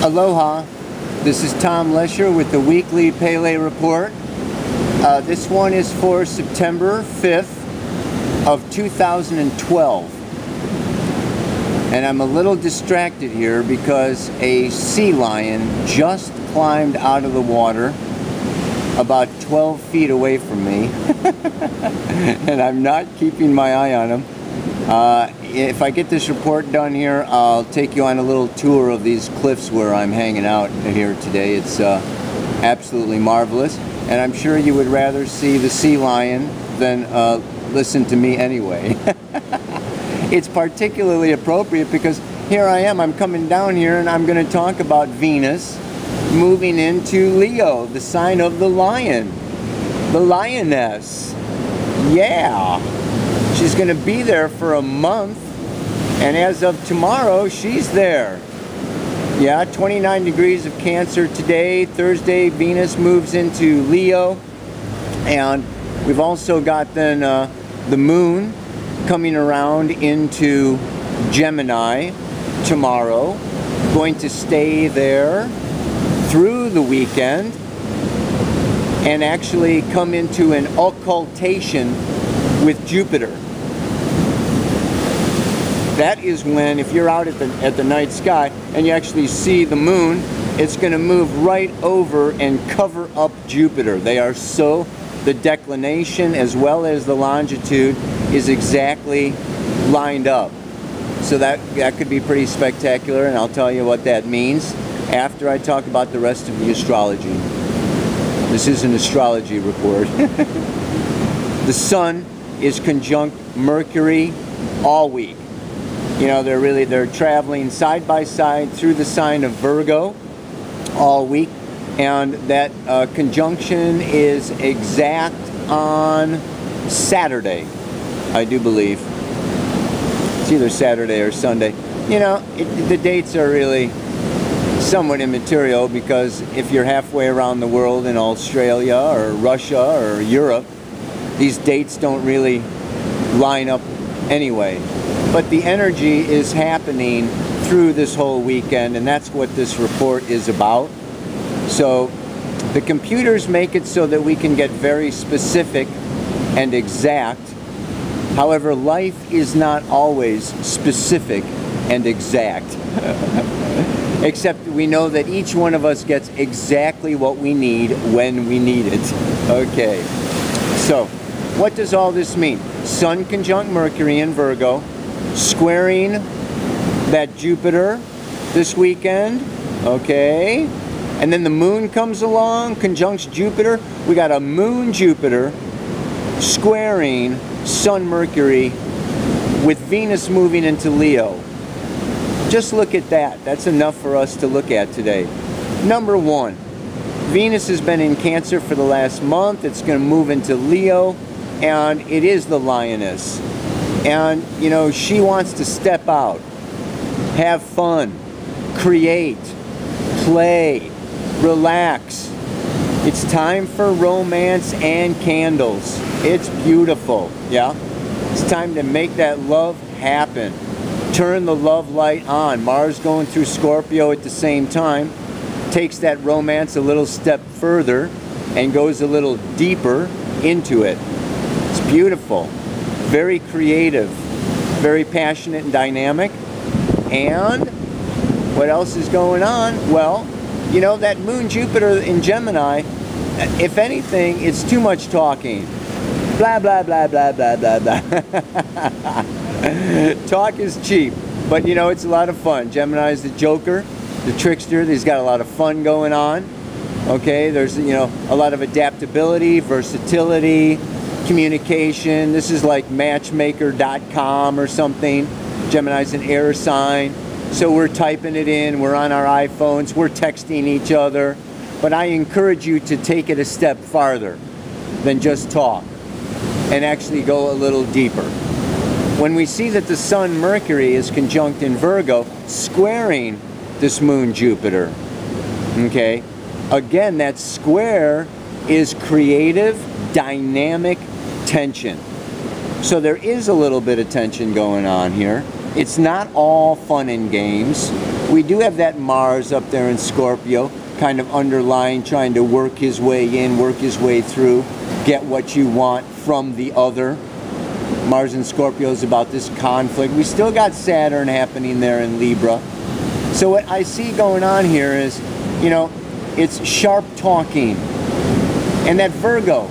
Aloha, this is Tom Lesher with the weekly Pele Report. This one is for September 5th of 2012. And I'm a little distracted here because a sea lion just climbed out of the water about 12 feet away from me. And I'm not keeping my eye on him. If I get this report done here, I'll take you on a little tour of these cliffs where I'm hanging out here today. It's absolutely marvelous, and I'm sure you would rather see the sea lion than listen to me anyway. It's particularly appropriate because here I am, I'm coming down here and I'm going to talk about Venus moving into Leo, the sign of the lion, the lioness. Yeah. She's going to be there for a month, and as of tomorrow, she's there. Yeah, 29 degrees of Cancer today. Thursday, Venus moves into Leo, and we've also got then the moon coming around into Gemini tomorrow, going to stay there through the weekend and actually come into an occultation with Jupiter. That is when, if you're out at the night sky and you actually see the moon, it's going to move right over and cover up Jupiter. They are so, the declination as well as the longitude is exactly lined up. So that could be pretty spectacular, and I'll tell you what that means after I talk about the rest of the astrology. This is an astrology report. The sun is conjunct Mercury all week. You know, they're traveling side by side through the sign of Virgo all week, and that conjunction is exact on Saturday, I do believe. It's either Saturday or Sunday. You know, the dates are really somewhat immaterial because if you're halfway around the world in Australia or Russia or Europe, these dates don't really line up anyway. But the energy is happening through this whole weekend, and that's what this report is about. So the computers make it so that we can get very specific and exact. However, life is not always specific and exact. Except we know that each one of us gets exactly what we need when we need it. Okay, so what does all this mean? Sun conjunct Mercury in Virgo, squaring that Jupiter this weekend, okay? And then the moon comes along, conjuncts Jupiter. We got a moon Jupiter squaring Sun Mercury with Venus moving into Leo. Just look at that. That's enough for us to look at today. Number one, Venus has been in Cancer for the last month. It's going to move into Leo, and it is the lioness. And, you know, she wants to step out, have fun, create, play, relax. It's time for romance and candles. It's beautiful, yeah? It's time to make that love happen. Turn the love light on. Mars going through Scorpio at the same time takes that romance a little step further and goes a little deeper into it. It's beautiful. Very creative, very passionate and dynamic. And what else is going on? Well, you know, that moon Jupiter in Gemini, if anything, it's too much talking. Blah, blah, blah, blah, blah, blah, blah. Talk is cheap, but you know, it's a lot of fun. Gemini is the joker, the trickster. He's got a lot of fun going on. Okay, there's, you know, a lot of adaptability, versatility, communication. This is like matchmaker.com or something. Gemini's an air sign, so we're typing it in, we're on our iPhones, we're texting each other. But I encourage you to take it a step farther than just talk and actually go a little deeper. When we see that the Sun Mercury is conjunct in Virgo, squaring this moon Jupiter, okay, again, that square is creative, dynamic tension. So there is a little bit of tension going on here. It's not all fun and games. We do have that Mars up there in Scorpio, kind of underlying, trying to work his way in, work his way through, get what you want from the other. Mars in Scorpio is about this conflict. We still got Saturn happening there in Libra. So what I see going on here is, you know, it's sharp talking. And that Virgo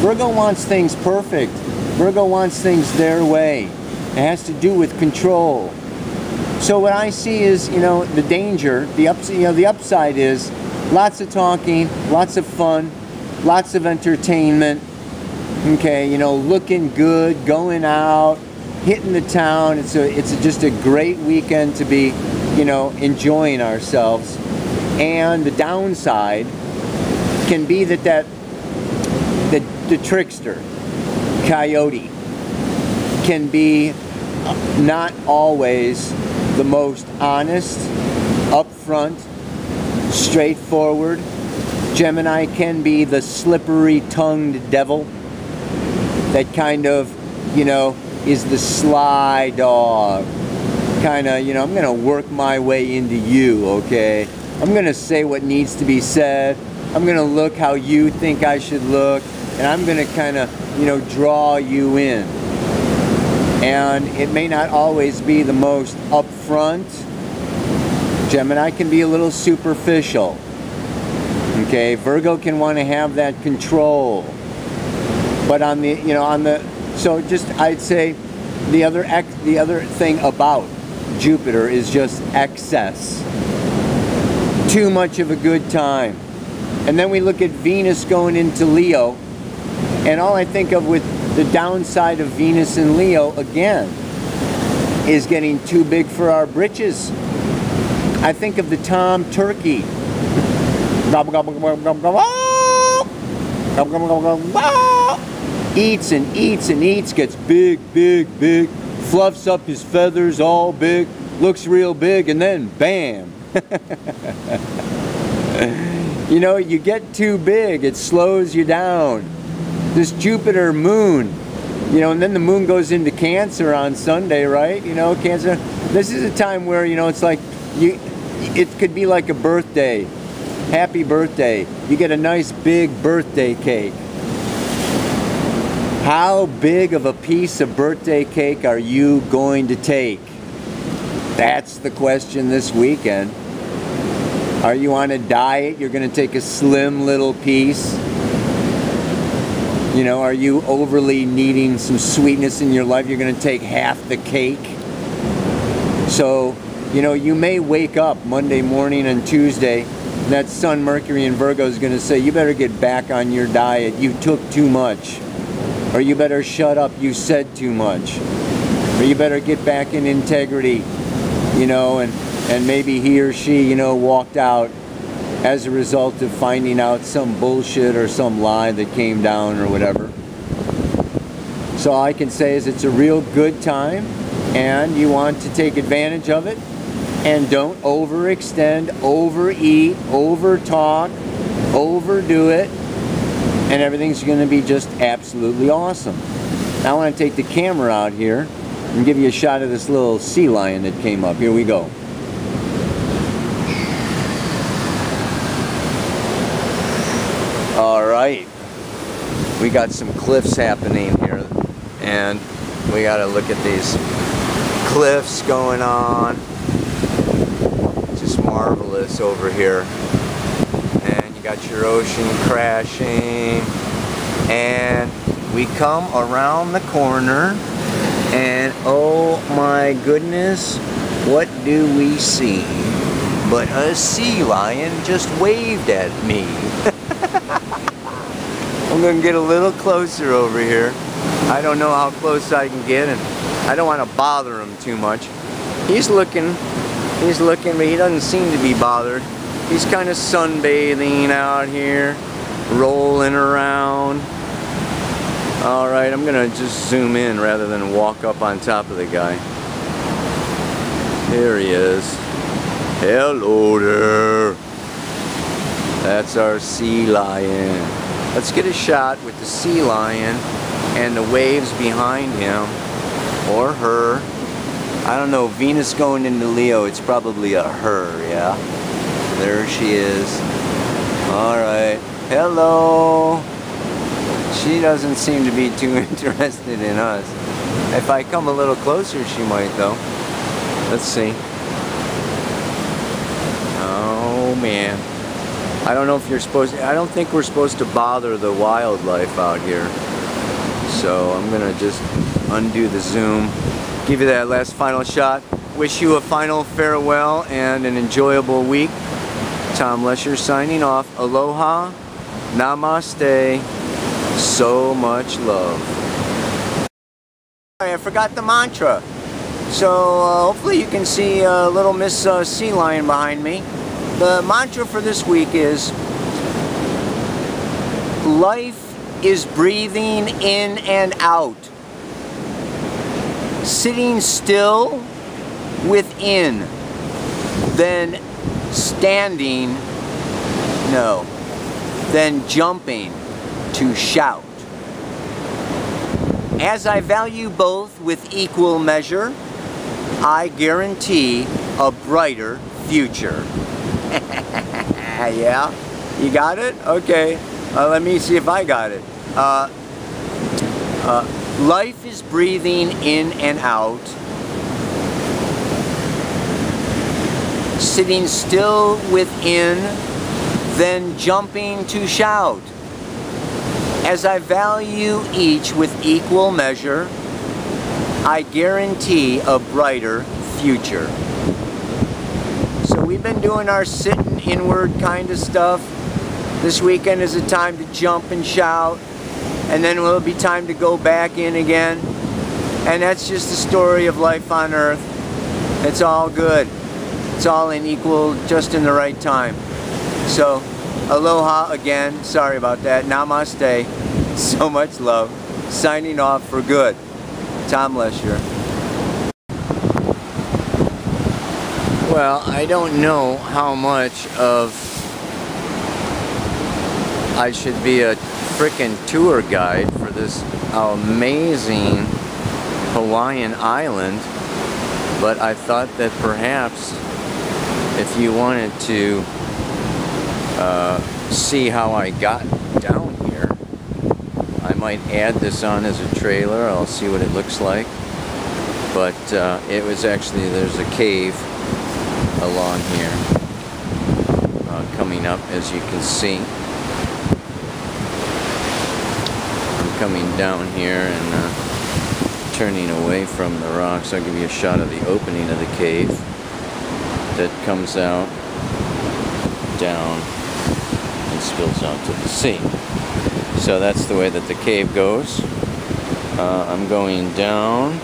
wants things perfect. Virgo wants things their way. It has to do with control. So what I see is, you know, the danger, the upside is lots of talking, lots of fun, lots of entertainment. Okay, you know, looking good, going out, hitting the town. It's just a great weekend to be, you know, enjoying ourselves. And the downside can be that the trickster, coyote, can be not always the most honest, upfront, straightforward. Gemini can be the slippery-tongued devil that kind of, you know, is the sly dog. Kind of, you know, I'm going to work my way into you, okay? I'm going to say what needs to be said. I'm going to look how you think I should look. And I'm going to kind of, you know, draw you in. And it may not always be the most upfront. Gemini can be a little superficial. Okay, Virgo can want to have that control. But on the, you know, so just, I'd say the other thing about Jupiter is just excess. Too much of a good time. And then we look at Venus going into Leo, and all I think of with the downside of Venus in Leo, again, is getting too big for our britches. I think of the Tom Turkey. Eats and eats and eats, gets big, big, big, fluffs up his feathers all big, looks real big, and then bam. You know, you get too big, it slows you down. This Jupiter moon, you know, and then the moon goes into Cancer on Sunday, right? You know, Cancer, this is a time where, you know, it's like, it could be like a birthday. Happy birthday. You get a nice big birthday cake. How big of a piece of birthday cake are you going to take? That's the question this weekend. Are you on a diet? You're going to take a slim little piece? You know, are you overly needing some sweetness in your life? You're going to take half the cake? So, you know, you may wake up Monday morning and Tuesday, and that Sun, Mercury, and Virgo is going to say, you better get back on your diet. You took too much. Or you better shut up. You said too much. Or you better get back in integrity. You know, and maybe he or she, you know, walked out as a result of finding out some bullshit or some lie that came down or whatever. So all I can say is it's a real good time, and you want to take advantage of it, and don't overextend, overeat, overtalk, overdo it, and everything's going to be just absolutely awesome. Now I want to take the camera out here and give you a shot of this little sea lion that came up. Here we go. Alright, we got some cliffs happening here, and we got to look at these cliffs going on. Just marvelous over here. And you got your ocean crashing, and we come around the corner, and oh my goodness, what do we see? But a sea lion just waved at me. I'm going to get a little closer over here. I don't know how close I can get, and I don't want to bother him too much. He's looking, but he doesn't seem to be bothered. He's kind of sunbathing out here, rolling around. Alright, I'm going to just zoom in rather than walk up on top of the guy. Here he is. Hello there. That's our sea lion. Let's get a shot with the sea lion and the waves behind him, or her. I don't know, Venus going into Leo, it's probably a her, yeah? There she is. Alright. Hello! She doesn't seem to be too interested in us. If I come a little closer, she might, though. Let's see. Oh, man. I don't know if you're supposed to, I don't think we're supposed to bother the wildlife out here. So I'm gonna just undo the zoom, give you that last final shot, wish you a final farewell and an enjoyable week. Tom Lesher signing off. Aloha, namaste, so much love. I forgot the mantra. So hopefully you can see little Miss Sea Lion behind me. The mantra for this week is, life is breathing in and out, sitting still within, then standing, no, then jumping to shout. As I value both with equal measure, I guarantee a brighter future. Yeah? You got it? Okay. Let me see if I got it. Life is breathing in and out, sitting still within, then jumping to shout. As I value each with equal measure, I guarantee a brighter future. So we've been doing our sitting inward kind of stuff. This weekend is a time to jump and shout, and then will be time to go back in again. And that's just the story of life on Earth. It's all good. It's all in equal, just in the right time. So, aloha again. Sorry about that. Namaste. So much love. Signing off for good. Tom Lesher. Well, I don't know how much of I should be a frickin' tour guide for this amazing Hawaiian island, but I thought that perhaps if you wanted to see how I got down here, I might add this on as a trailer. I'll see what it looks like. But it was actually, there's a cave along here coming up, as you can see. I'm coming down here and turning away from the rocks. I'll give you a shot of the opening of the cave that comes out, down, and spills out to the sea. So that's the way that the cave goes. I'm going down,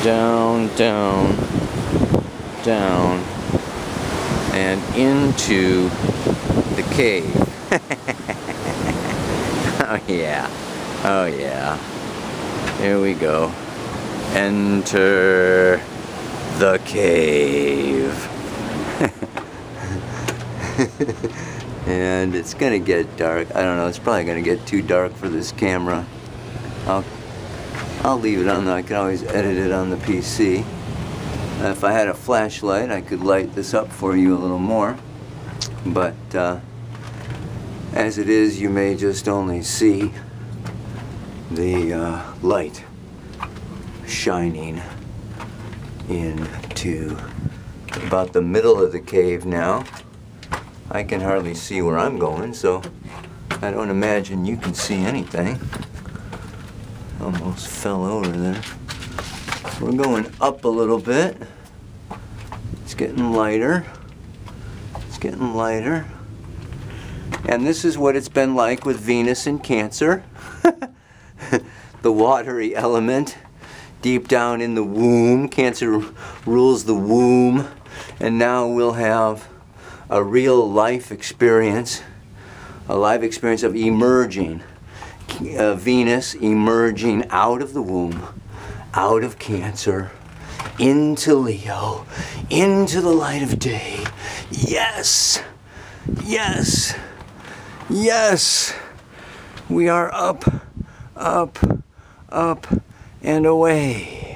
down, down, down, and into the cave. Oh yeah, oh yeah. Here we go. Enter the cave. And it's gonna get dark. I don't know, it's probably gonna get too dark for this camera. I'll leave it on there. I can always edit it on the PC. If I had a flashlight, I could light this up for you a little more. But as it is, you may just only see the light shining into about the middle of the cave now. I can hardly see where I'm going, so I don't imagine you can see anything. Almost fell over there. We're going up a little bit. It's getting lighter. It's getting lighter. And this is what it's been like with Venus in Cancer. The watery element deep down in the womb. Cancer rules the womb. And now we'll have a real life experience. A life experience of emerging. Venus emerging out of the womb, out of Cancer, into Leo, into the light of day. Yes, yes, yes. We are up, up, up, and away.